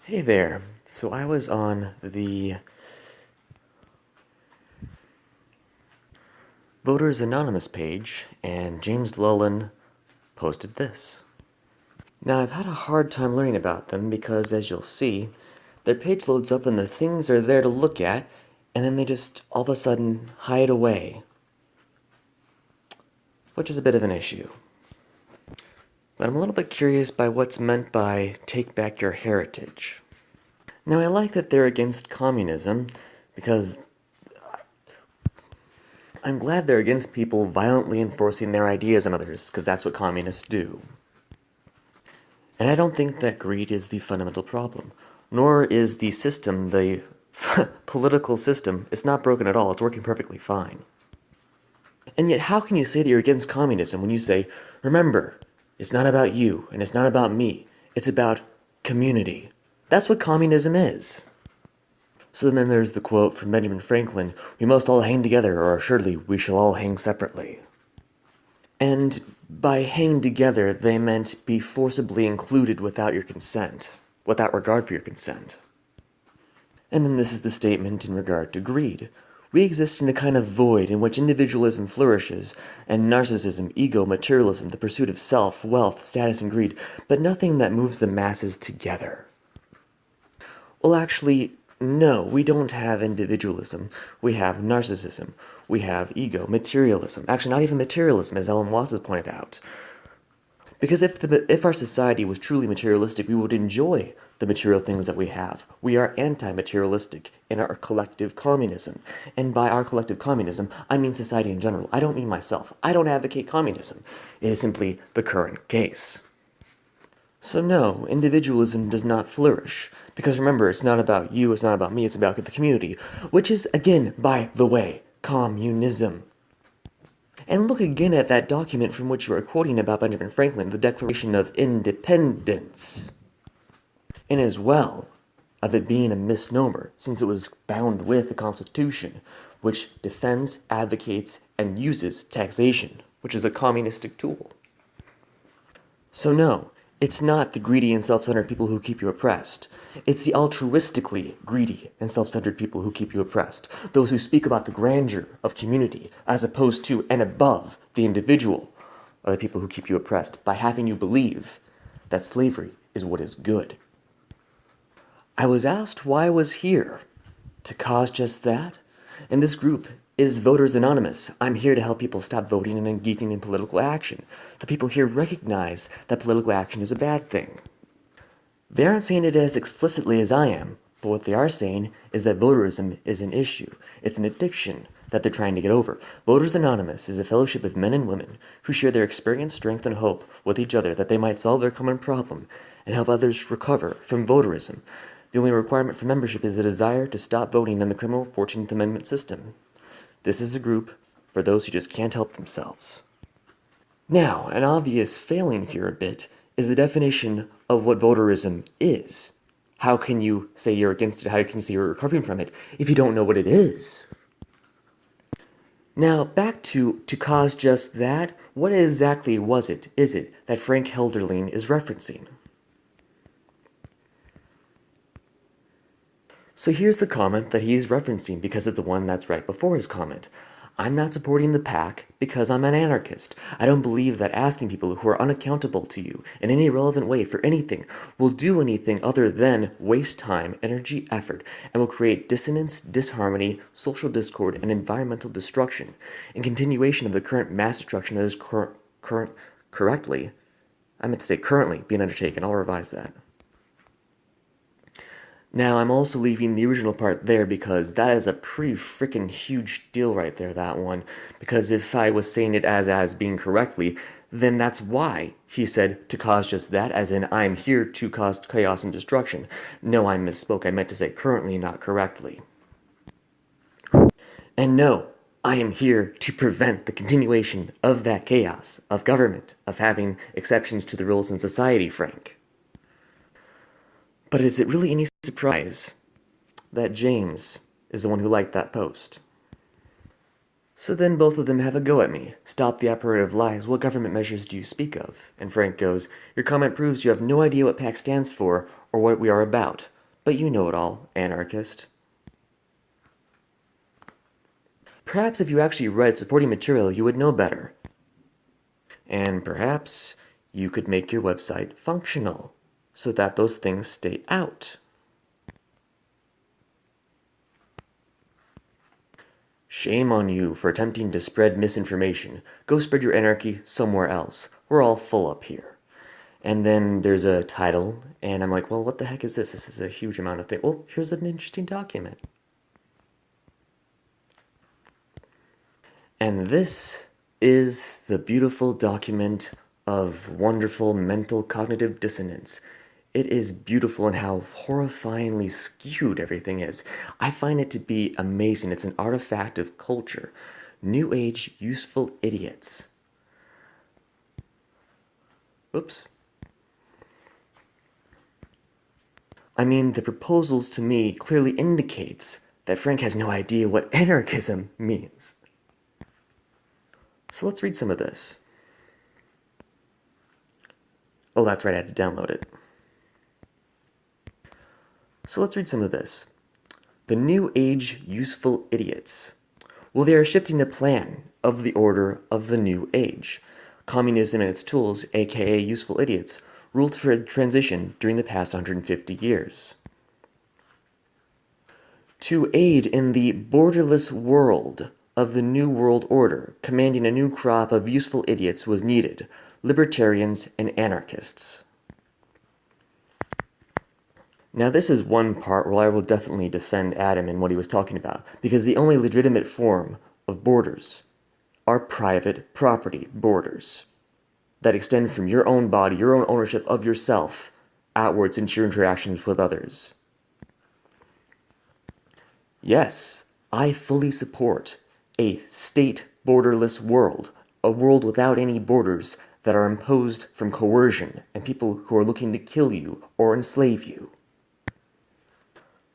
Hey there. So I was on the Voters Anonymous page, and James Llewellyn posted this. Now, I've had a hard time learning about them because, as you'll see, their page loads up and the things are there to look at, and then they just all of a sudden hide away, which is a bit of an issue. But I'm a little bit curious by what's meant by take back your heritage. Now, I like that they're against communism because I'm glad they're against people violently enforcing their ideas on others, because that's what communists do. And I don't think that greed is the fundamental problem, nor is the system, the political system. It's not broken at all, it's working perfectly fine. And yet, how can you say that you're against communism when you say, remember, it's not about you, and it's not about me, it's about community? That's what communism is. So then there's the quote from Benjamin Franklin, "We must all hang together, or assuredly we shall all hang separately." And by hang together, they meant be forcibly included without your consent, without regard for your consent. And then this is the statement in regard to greed. We exist in a kind of void in which individualism flourishes, and narcissism, ego, materialism, the pursuit of self, wealth, status, and greed, but nothing that moves the masses together. Well, actually, no, we don't have individualism. We have narcissism. We have ego, materialism. Actually, not even materialism, as Ellen Watts has pointed out. Because if our society was truly materialistic, we would enjoy the material things that we have. We are anti-materialistic in our collective communism. And by our collective communism, I mean society in general. I don't mean myself. I don't advocate communism. It is simply the current case. So no, individualism does not flourish. Because remember, it's not about you, it's not about me, it's about the community. Which is, again, by the way, communism. And look again at that document from which you are quoting about Benjamin Franklin, the Declaration of Independence. And as well, of it being a misnomer, since it was bound with the Constitution, which defends, advocates, and uses taxation, which is a communistic tool. So no, it's not the greedy and self-centered people who keep you oppressed. It's the altruistically greedy and self-centered people who keep you oppressed. Those who speak about the grandeur of community as opposed to and above the individual are the people who keep you oppressed by having you believe that slavery is what is good. I was asked why I was here. To cause just that? And this group is Voters Anonymous. I'm here to help people stop voting and engaging in political action. The people here recognize that political action is a bad thing. They aren't saying it as explicitly as I am, but what they are saying is that voterism is an issue. It's an addiction that they're trying to get over. Voters Anonymous is a fellowship of men and women who share their experience, strength, and hope with each other that they might solve their common problem and help others recover from voterism. The only requirement for membership is a desire to stop voting in the criminal 14th Amendment system. This is a group for those who just can't help themselves. Now, an obvious failing here a bit is the definition of what voterism is. How can you say you're against it? How can you say you're recovering from it if you don't know what it is? Now, back to cause just that, what exactly is it that Frank Helderling is referencing? So here's the comment that he's referencing because it's the one that's right before his comment. I'm not supporting the PAC because I'm an anarchist. I don't believe that asking people who are unaccountable to you in any relevant way for anything will do anything other than waste time, energy, effort, and will create dissonance, disharmony, social discord, and environmental destruction, in continuation of the current mass destruction that is currently being undertaken. I'll revise that. Now, I'm also leaving the original part there because that is a pretty freaking huge deal right there, that one. Because if I was saying it as being correctly, then that's why he said to cause just that, as in I'm here to cause chaos and destruction. No, I misspoke. I meant to say currently, not correctly. And no, I am here to prevent the continuation of that chaos, of government, of having exceptions to the rules in society, Frank. But is it really any surprise that James is the one who liked that post? So then both of them have a go at me. Stop the operative lies. What government measures do you speak of? And Frank goes, your comment proves you have no idea what PAC stands for or what we are about. But you know it all, anarchist. Perhaps if you actually read supporting material, you would know better. And perhaps you could make your website functional so that those things stay out. Shame on you for attempting to spread misinformation. Go spread your anarchy somewhere else. We're all full up here. And then there's a title, and I'm like, well, what the heck is this? This is a huge amount of things. Oh, here's an interesting document. And this is the beautiful document of wonderful mental cognitive dissonance. It is beautiful in how horrifyingly skewed everything is. I find it to be amazing. It's an artifact of culture. New Age useful idiots. Oops. I mean, the proposals to me clearly indicates that Frank has no idea what anarchism means. So let's read some of this. Oh, that's right, I had to download it. So let's read some of this. The New Age useful idiots. Well, they are shifting the plan of the order of the New Age. Communism and its tools, aka useful idiots, ruled for a transition during the past 150 years. To aid in the borderless world of the New World Order, commanding a new crop of useful idiots was needed, libertarians and anarchists. Now this is one part where I will definitely defend Adam and what he was talking about, because the only legitimate form of borders are private property borders that extend from your own body, your own ownership of yourself, outwards into your interactions with others. Yes, I fully support a state borderless world, a world without any borders that are imposed from coercion and people who are looking to kill you or enslave you.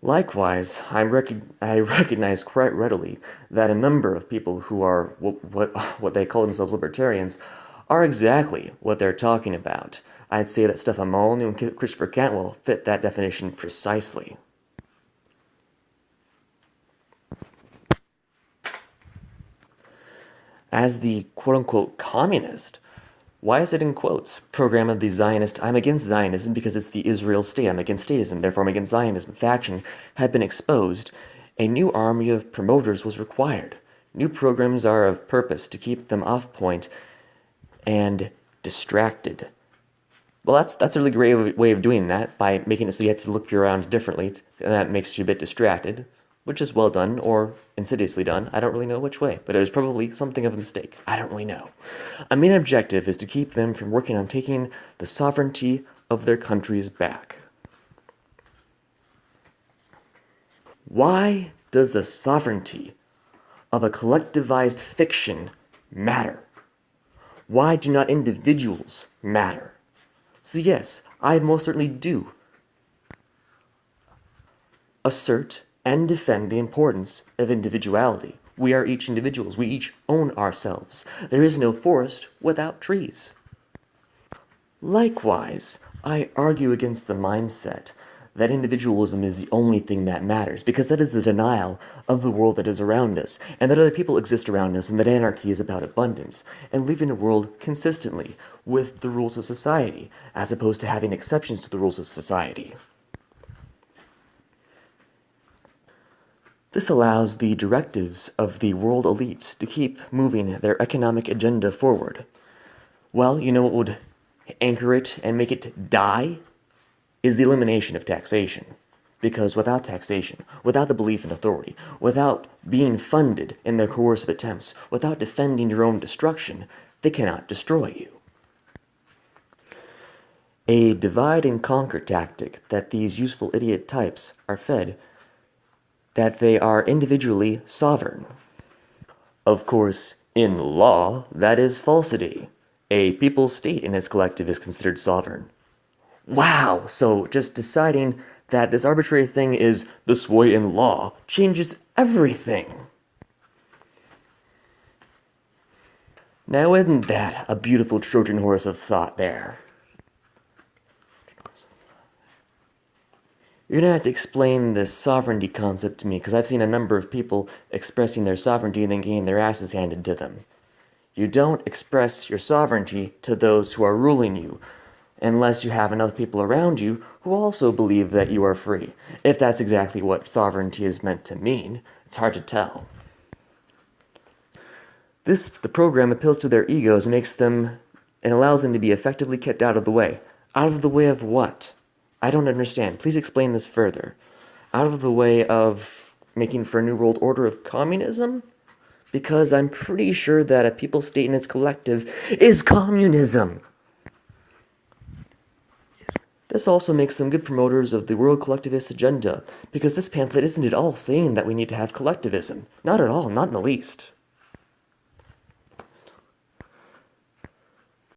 Likewise, I recognize quite readily that a number of people who are what they call themselves libertarians are exactly what they're talking about. I'd say that Stefan Molyneux and Christopher Cantwell fit that definition precisely. As the quote-unquote communist, why is it in quotes? Program of the Zionist, I'm against Zionism because it's the Israel state, I'm against statism, therefore I'm against Zionism faction, had been exposed, a new army of promoters was required. New programs are of purpose to keep them off point and distracted. Well, that's a really great way of doing that, by making it so you have to look around differently, and that makes you a bit distracted, which is well done, or insidiously done. I don't really know which way, but it was probably something of a mistake. I don't really know. A main objective is to keep them from working on taking the sovereignty of their countries back. Why does the sovereignty of a collectivized fiction matter? Why do not individuals matter? So yes, I most certainly do assert and defend the importance of individuality. We are each individuals. We each own ourselves. There is no forest without trees. Likewise, I argue against the mindset that individualism is the only thing that matters, because that is the denial of the world that is around us, and that other people exist around us, and that anarchy is about abundance, and living a world consistently with the rules of society, as opposed to having exceptions to the rules of society. This allows the directives of the world elites to keep moving their economic agenda forward. Well, you know what would anchor it and make it die? Is the elimination of taxation. Because without taxation, without the belief in authority, without being funded in their coercive attempts, without defending your own destruction, they cannot destroy you. A divide and conquer tactic that these useful idiot types are fed, that they are individually sovereign. Of course, in law, that is falsity. A people state in its collective is considered sovereign. Wow, so just deciding that this arbitrary thing is this way in law changes everything. Now isn't that a beautiful Trojan horse of thought there? You're gonna have to explain this sovereignty concept to me, because I've seen a number of people expressing their sovereignty and then getting their asses handed to them. You don't express your sovereignty to those who are ruling you, unless you have enough people around you who also believe that you are free. If that's exactly what sovereignty is meant to mean, it's hard to tell. The program appeals to their egos and allows them to be effectively kept out of the way. Out of the way of what? I don't understand. Please explain this further. Out of the way of making for a new world order of communism? Because I'm pretty sure that a people state and its collective is communism. This also makes them good promoters of the world collectivist agenda, because this pamphlet isn't at all saying that we need to have collectivism. Not at all, not in the least.